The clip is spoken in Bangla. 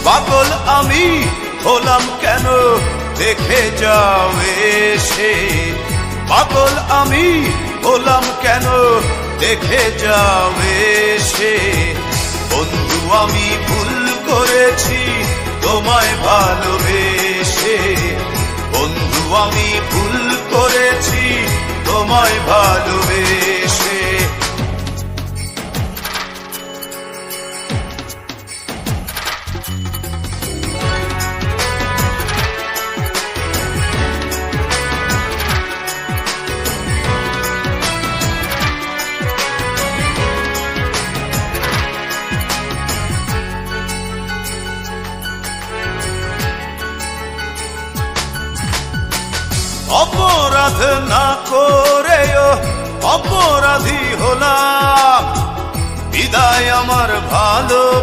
পাগল আমি হলাম কেন দেখে যাও এসে, পাগল আমি হলাম কেন দেখে যাও এসে। বন্ধু আমি ভুল করেছি তোমায় ভালোবেসে, বন্ধু আমি ভুল করেছি তোমায় ভালোবেসে। অপরাধ না করেও অপরাধী হলাম, বিদায় আমার ভালো